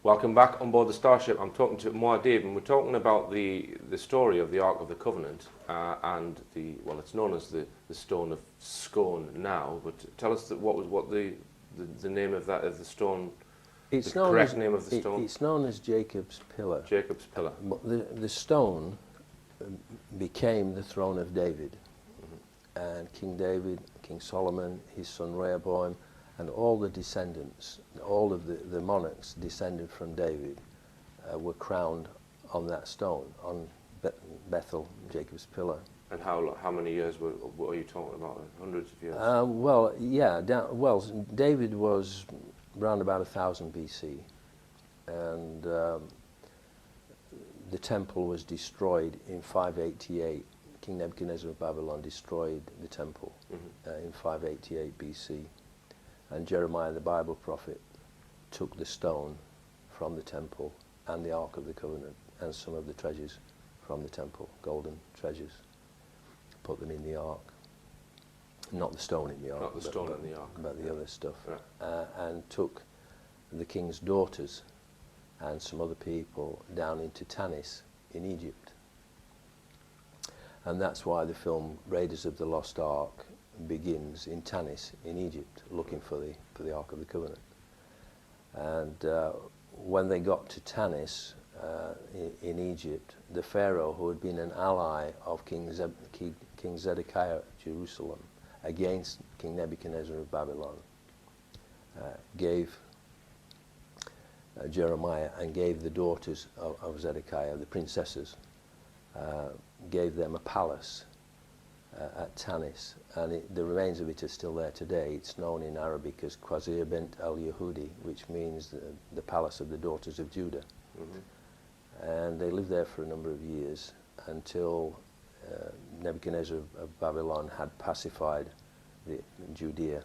Welcome back on board the Starship. I'm talking to Muad'Dib, and we're talking about the story of the Ark of the Covenant and well, it's known as the Stone of Scone now. But tell us what the name of the stone. It's the known correct as, name of the stone. It's known as Jacob's Pillar. Jacob's Pillar. But the stone became the throne of David, and King David, King Solomon, his son Rehoboam, and all the descendants, all of the monarchs descended from David, were crowned on that stone, on Bethel, Jacob's Pillar. And how many years what are you talking about? Hundreds of years? Well, yeah. David was around about 1000 BC, and the temple was destroyed in 588. King Nebuchadnezzar of Babylon destroyed the temple in 588 BC. And Jeremiah the Bible prophet took the stone from the temple and the Ark of the Covenant and some of the treasures from the temple, golden treasures, put them in the Ark. Not the stone in the Ark. Not the stone in the Ark. But the other stuff. Right. And took the king's daughters and some other people down into Tanis in Egypt. And that's why the film Raiders of the Lost Ark begins in Tanis in Egypt, looking for the Ark of the Covenant. And when they got to Tanis in Egypt, the Pharaoh, who had been an ally of King Zedekiah of Jerusalem against King Nebuchadnezzar of Babylon, gave Jeremiah and gave the daughters of Zedekiah, the princesses, gave them a palace at Tanis, and the remains of it are still there today. It's known in Arabic as Qasir bint al-Yahudi, which means the palace of the daughters of Judah. And they lived there for a number of years until Nebuchadnezzar of Babylon had pacified Judea.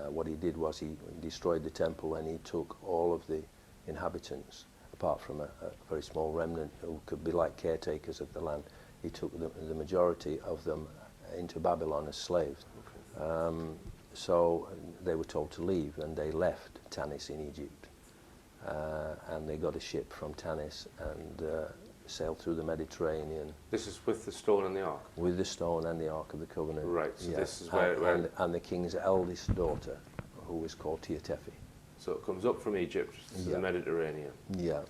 What he did was he destroyed the temple, and he took all of the inhabitants, apart from a very small remnant who could be like caretakers of the land. He took the majority of them into Babylon as slaves. So they were told to leave, and they left Tanis in Egypt. And they got a ship from Tanis and sailed through the Mediterranean. This is with the stone and the Ark? With the stone and the Ark of the Covenant. Right, so yeah. this is where... And the king's eldest daughter, who was called Teotefi. So it comes up from Egypt to the Mediterranean. Yeah,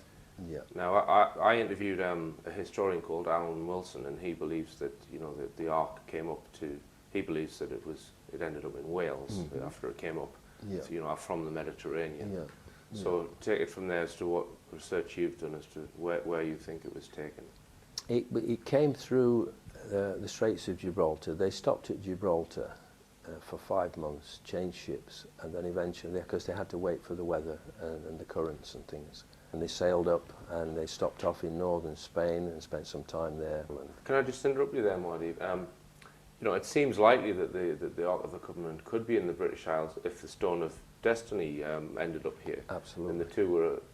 yeah. Now, I interviewed a historian called Alan Wilson, and he believes that, you know, the Ark came up to... He believes that it ended up in Wales after it came up, so, you know, from the Mediterranean. Yeah. So take it from there as to what research you've done as to where you think it was taken. It came through the Straits of Gibraltar. They stopped at Gibraltar for 5 months, changed ships, and then eventually, because they had to wait for the weather and the currents and things, and they sailed up and they stopped off in northern Spain and spent some time there. Can I just interrupt you there, Muad'Dib? You know, it seems likely that the Ark of the Covenant could be in the British Isles if the Stone of Destiny ended up here. Absolutely. And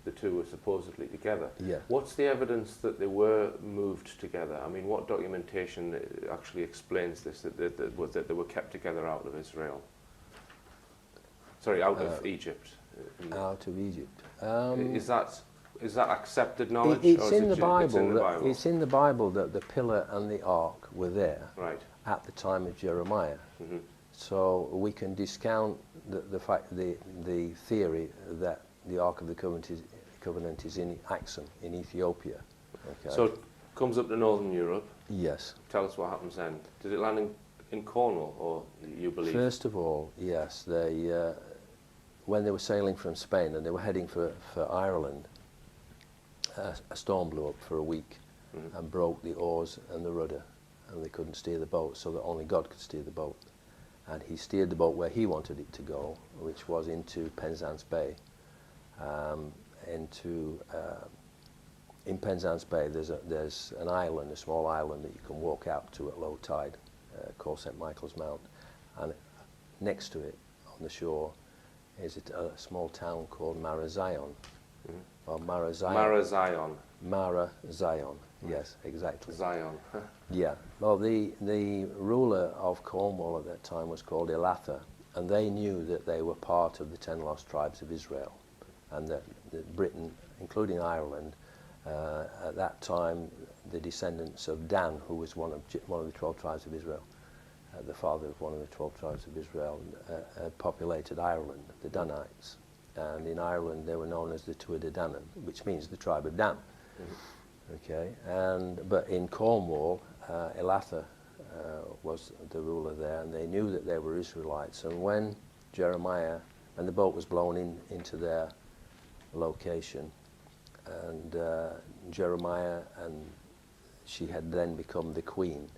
the two were supposedly together. Yeah. What's the evidence that they were moved together? I mean, what documentation actually explains this, that they were kept together out of Israel? Sorry, out of Egypt. Out of Egypt. Is that accepted knowledge? It's in the Bible. It's in the Bible. It's in the Bible that the pillar and the ark were there. Right. At the time of Jeremiah. So we can discount the theory that the Ark of the Covenant is in Axum, in Ethiopia. Okay. So it comes up to Northern Europe. Yes. Tell us what happens then. Did it land in Cornwall, or you believe? First of all, yes. When they were sailing from Spain and they were heading for Ireland, a storm blew up for a week and broke the oars and the rudder, and they couldn't steer the boat, so that only God could steer the boat. And he steered the boat where he wanted it to go, which was into Penzance Bay. In Penzance Bay, there's an island, a small island that you can walk out to at low tide, called St. Michael's Mount. And next to it, on the shore, is a small town called Marazion. Or Marazion. Marazion. Yes, exactly. Zion. Yeah. Well, the ruler of Cornwall at that time was called Elatha, and they knew that they were part of the 10 lost tribes of Israel, and that Britain, including Ireland, at that time, the descendants of Dan, who was one of the 12 tribes of Israel, the father of one of the 12 tribes of Israel, had populated Ireland, the Danites. And in Ireland, they were known as the Tuatha De Danann, which means the tribe of Dan. Okay, but in Cornwall, Elatha was the ruler there, and they knew that they were Israelites. And when Jeremiah, and the boat was blown into their location, and Jeremiah, and she had then become the queen.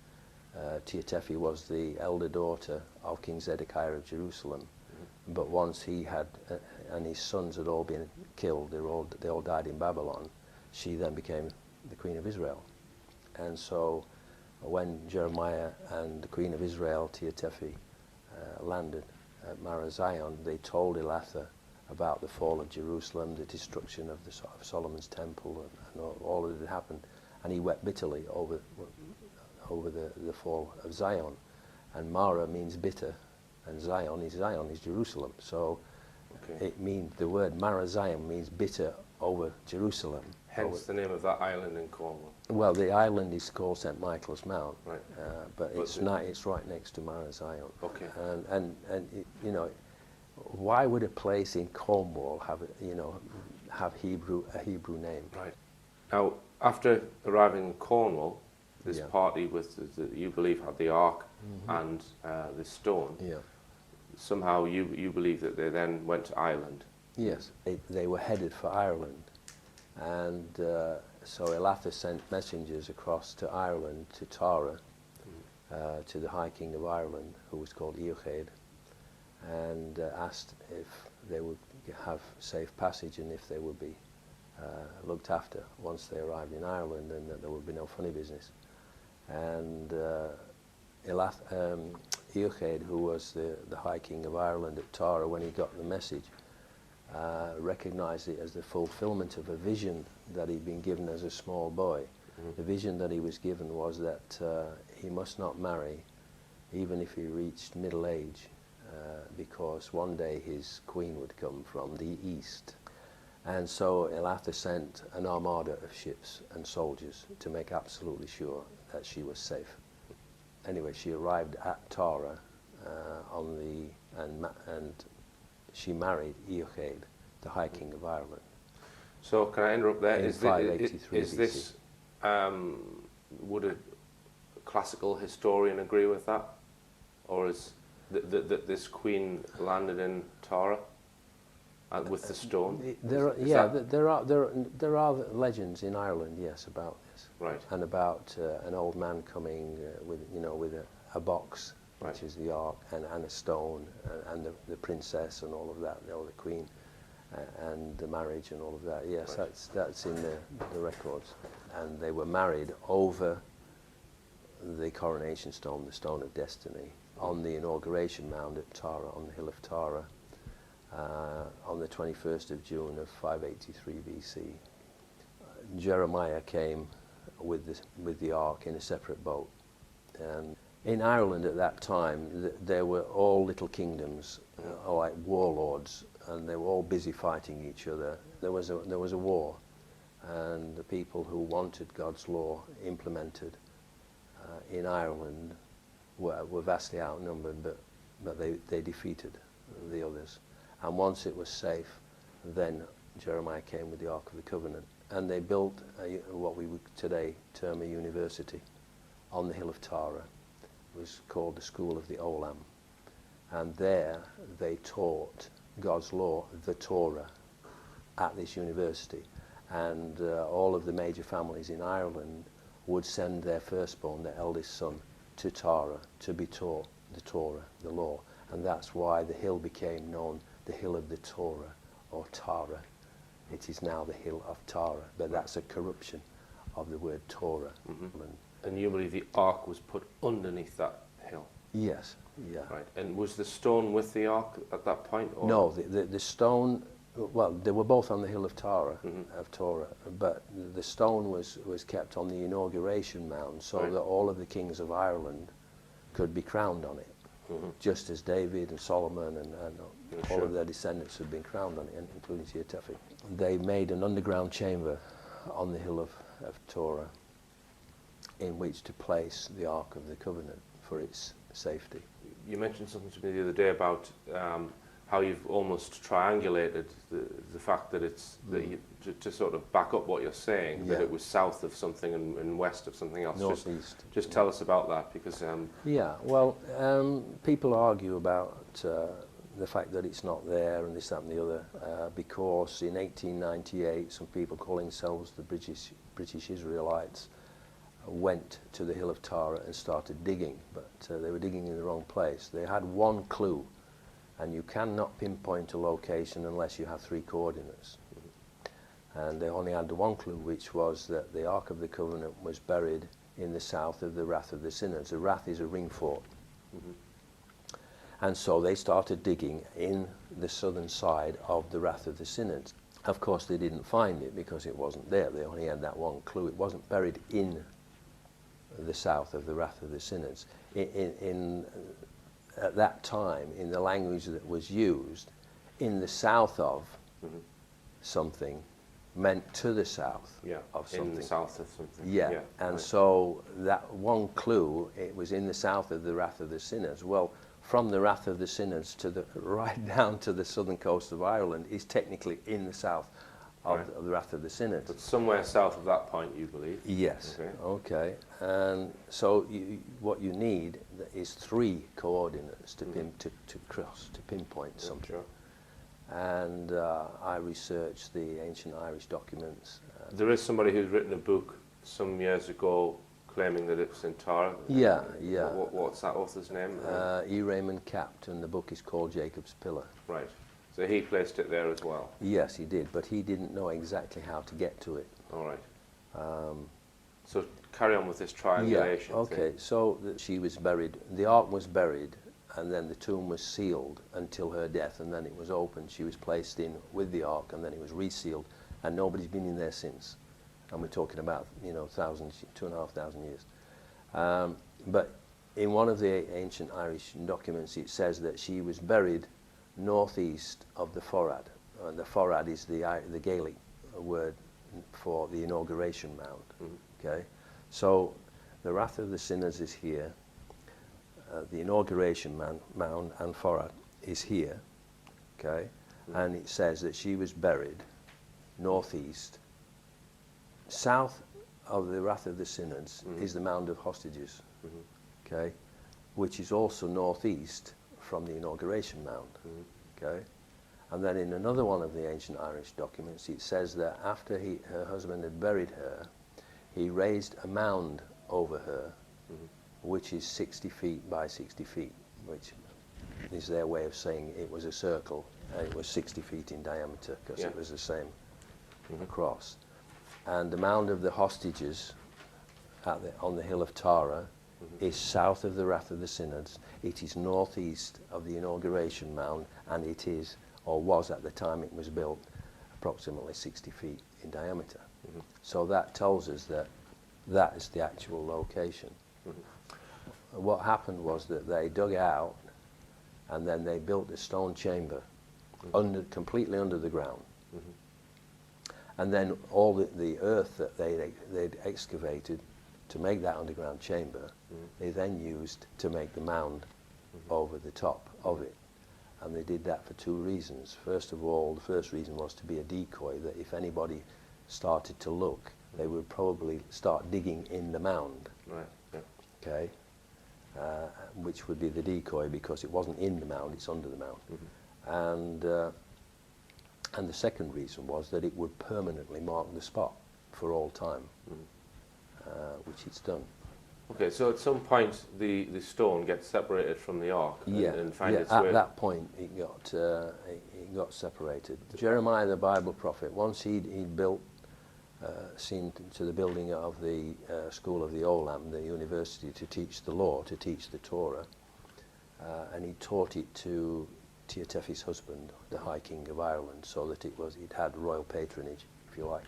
Tiatefi was the elder daughter of King Zedekiah of Jerusalem. But once he had, and his sons had all been killed, they all died in Babylon, she then became the Queen of Israel. And so when Jeremiah and the Queen of Israel, Tiatefi, landed at Marazion, they told Elatha about the fall of Jerusalem, the destruction of Solomon's temple, and all that had happened. And he wept bitterly over the fall of Zion. And Mara means bitter, and Zion is Jerusalem. So it means, the word Marazion means bitter over Jerusalem. Hence the name of that island in Cornwall. Well, the island is called St. Michael's Mount, right. but it's right next to Marazion. Okay. And you know, why would a place in Cornwall have a Hebrew name? Right. Now, after arriving in Cornwall, this Yeah. party with you believe had the ark and the stone. Yeah. Somehow you believe that they then went to Ireland. Yes, they were headed for Ireland, and so Elatha sent messengers across to Ireland, to Tara, to the High King of Ireland, who was called Eochaid, and asked if they would have safe passage and if they would be looked after once they arrived in Ireland, and that there would be no funny business. And Eochaid, who was the High King of Ireland at Tara, when he got the message, recognized it as the fulfillment of a vision that he'd been given as a small boy. The vision that he was given was that he must not marry, even if he reached middle age, because one day his queen would come from the east. And so Elatha sent an armada of ships and soldiers to make absolutely sure that she was safe. Anyway, she arrived at Tara and she married Eochaid, the High King of Ireland. So can I interrupt there? In 583 is this would a classical historian agree with that, or is that this queen landed in Tara with the stone? There are legends in Ireland, yes, about this. Right. And about an old man coming with a box, right. which is the ark, and a stone, and the princess and all of that, the queen, and the marriage and all of that. Yes, right. that's in the records. And they were married over the coronation stone, the stone of destiny, on the inauguration mound at Tara, on the hill of Tara, on the 21st of June of 583 BC. Jeremiah came with the ark in a separate boat. And in Ireland at that time, there were all little kingdoms, like warlords, and they were all busy fighting each other. There was a war, and the people who wanted God's law implemented in Ireland were vastly outnumbered, but they defeated the others. And once it was safe, then Jeremiah came with the Ark of the Covenant, and they built what we would today term a university on the hill of Tara. It was called the School of the Olam, and there they taught God's law, the Torah, at this university. And all of the major families in Ireland would send their firstborn, their eldest son, to Tara to be taught the Torah, the law. And that's why the hill became known the Hill of the Torah, or Tara. It is now the Hill of Tara, but that's a corruption of the word Torah. And you believe the ark was put underneath that hill? Yes, yeah. Right. And was the stone with the ark at that point? Or? No, the stone, well, they were both on the Hill of Tara, but the stone was kept on the inauguration mound so right. that all of the kings of Ireland could be crowned on it. just as David and Solomon and Yeah, all sure. of their descendants have been crowned on it, including Tia Tephi. They made an underground chamber on the hill of Torah in which to place the Ark of the Covenant for its safety. You mentioned something to me the other day about how you've almost triangulated the fact that it's that you, to sort of back up what you're saying, that Yeah. it was south of something and west of something else. Northeast. Just tell us about that, because Yeah, well, people argue about the fact that it's not there and this, that and the other, because in 1898 some people calling themselves the British Israelites went to the hill of Tara and started digging, but they were digging in the wrong place. They had one clue, and you cannot pinpoint a location unless you have 3 coordinates. And they only had the one clue, which was that the Ark of the Covenant was buried in the south of the Rath of the Synods. The Rath is a ring fort. And so they started digging in the southern side of the Rath of the Synods. Of course, they didn't find it because it wasn't there. They only had that one clue. It wasn't buried in the south of the Rath of the Synods. At that time, in the language that was used, in the south of something meant to the south of something. in the south of something. Yeah, and right. so that one clue, it was in the south of the Rath of the Synods. Well, from the Rath of the Synods to the right down to the southern coast of Ireland is technically in the south of, Right. of the Rath of the Synods. But somewhere south of that point, you believe? Yes. Okay. Okay. And so what you need is 3 coordinates to cross, to pinpoint something. Sure. And I researched the ancient Irish documents. There is somebody who's written a book some years ago claiming that it's in Tara. Yeah. What's that author's name? E. Raymond Capt, and the book is called Jacob's Pillar. Right. So he placed it there as well. Yes, he did, but he didn't know exactly how to get to it. All right. So carry on with this triangulation. Yeah, okay, so she was buried, the Ark was buried, and then the tomb was sealed until her death, and then it was opened. She was placed in with the Ark, and then it was resealed, and nobody's been in there since. And we're talking about, 2,500 years. But in one of the ancient Irish documents, it says that she was buried northeast of the Forad. And the Forad is the Gaelic word for the inauguration mound. Okay, so the Rath of the Synods is here. The inauguration mound and Forad is here. Okay, and it says that she was buried northeast. South of the Rath of the Synods is the Mound of Hostages, okay, which is also northeast from the inauguration mound, okay. And then in another one of the ancient Irish documents, it says that after her husband had buried her, he raised a mound over her, which is 60 feet by 60 feet, which is their way of saying it was a circle. It was 60 feet in diameter because it was the same across. And the Mound of the Hostages on the hill of Tara is south of the Rath of the Synods. It is northeast of the inauguration mound, and it is, or was at the time it was built, approximately 60 feet in diameter. So that tells us that that is the actual location. What happened was that they dug out, and then they built a stone chamber completely under the ground. And then all the earth that they'd excavated to make that underground chamber, they then used to make the mound over the top of it. And they did that for 2 reasons. First of all, the first reason was to be a decoy, that if anybody started to look, they would probably start digging in the mound. Right. Yeah. Okay, which would be the decoy, because it wasn't in the mound, it's under the mound. And the second reason was that it would permanently mark the spot for all time, which it's done. Okay, so at some point the stone gets separated from the Ark and finds its at way. that point it got separated. Jeremiah the Bible prophet, once he'd built, seen to the building of the school of the Olam, the university, to teach the law, to teach the Torah, and he taught it to Tia Tephi's husband, the High King of Ireland, so that it had royal patronage, if you like.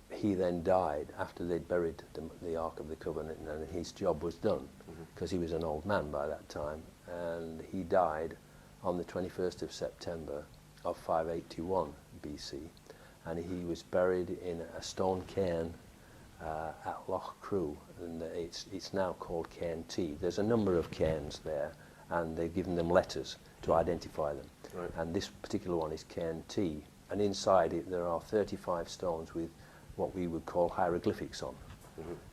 he then died after they'd buried the Ark of the Covenant, and his job was done, because he was an old man by that time, and he died on the 21st of September of 581 BC, and he was buried in a stone cairn at Loch Crew, and it's now called Cairn T. There's a number of cairns there, and they've given them letters to identify them. Right. And this particular one is Cairn T, and inside it there are 35 stones with what we would call hieroglyphics on.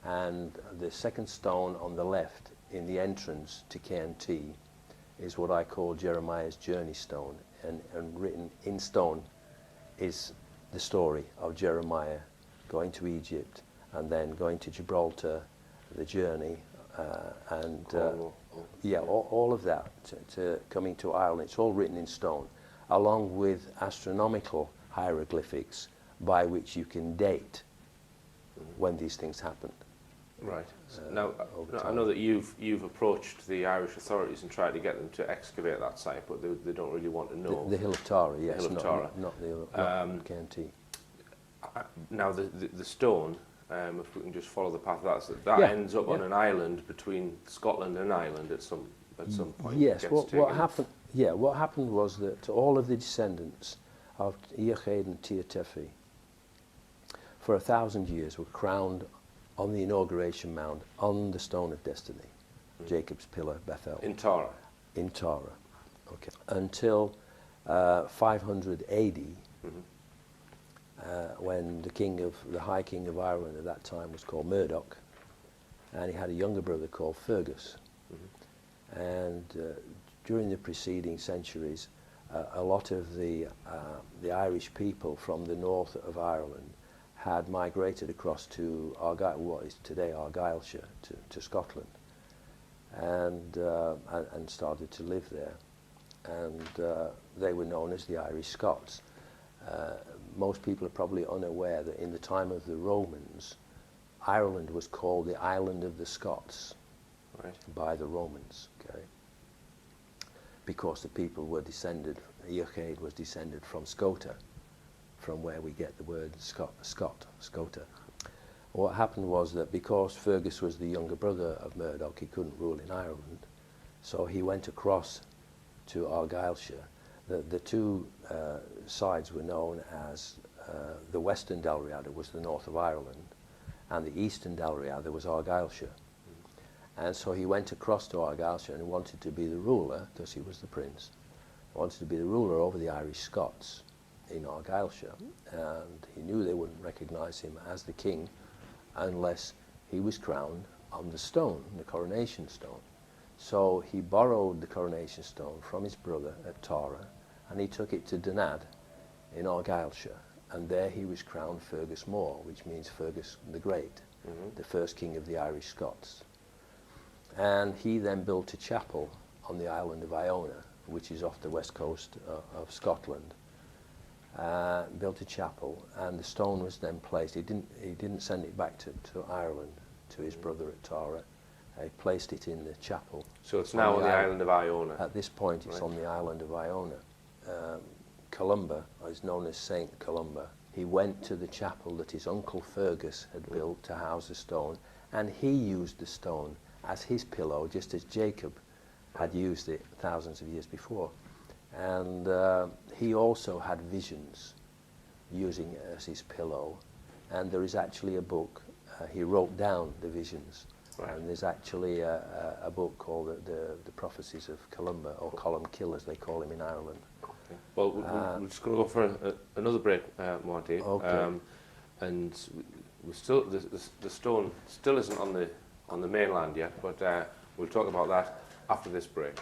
And the second stone on the left in the entrance to Cairn T is what I call Jeremiah's journey stone, and written in stone is the story of Jeremiah going to Egypt and then going to Gibraltar, the journey, and yeah, all of that to coming to Ireland. It's all written in stone, along with astronomical hieroglyphics by which you can date when these things happened. Right. Now, I know that you've approached the Irish authorities and tried to get them to excavate that site, but they don't really want to know. The Hill of Tara, yes, Hill of Tara. not the other, Cairn T. Now, the stone, if we can just follow the path of that Yeah, ends up on yeah. an island between Scotland and Ireland at some point. Yes, Gets what taken. happened? Yeah, what happened was that all of the descendants of Iachyd and Tia Tephi for 1,000 years were crowned on the inauguration mount on the Stone of Destiny, Jacob's Pillar, Bethel, In Tara. in Tara, okay, until 500 AD, when the High King of Ireland at that time was called Murdoch, and he had a younger brother called Fergus. And during the preceding centuries, a lot of the Irish people from the north of Ireland had migrated across to Argyll, what is today Argyllshire, to Scotland, and started to live there. And they were known as the Irish Scots. Most people are probably unaware that in the time of the Romans, Ireland was called the Island of the Scots. Right. By the Romans, okay? Because the people were descended, Iachyd was descended from Scota, from where we get the word Scota. What happened was that because Fergus was the younger brother of Murdoch, he couldn't rule in Ireland, so he went across to Argyllshire. The two sides were known as the Western Dalriada was the north of Ireland, and the Eastern Dalriada was Argyllshire. And so he went across to Argyllshire and wanted to be the ruler, because he was the prince, wanted to be the ruler over the Irish Scots in Argyllshire. And he knew they wouldn't recognise him as the king unless he was crowned on the stone, the coronation stone. So he borrowed the coronation stone from his brother at Tara, and he took it to Donad in Argyllshire. And there he was crowned Fergus More, which means Fergus the Great, the first king of the Irish Scots. And he then built a chapel on the island of Iona, which is off the west coast of Scotland. Built a chapel, and the stone was then placed. He didn't send it back to Ireland, to his brother at Tara. He placed it in the chapel. So it's now on the island of Iona. At this point, it's on the island of Iona. Columba is known as Saint Columba. He went to the chapel that his uncle Fergus had built to house the stone, and he used the stone as his pillow, just as Jacob had used it thousands of years before. And he also had visions using it as his pillow. And there is actually a book, he wrote down the visions. Right. And there's actually a book called the Prophecies of Columba, or Colum Kill as they call him in Ireland. Okay. Well, we're just going to go for another break, Marty. Okay. And we still the stone still isn't on the mainland yet, but we'll talk about that after this break.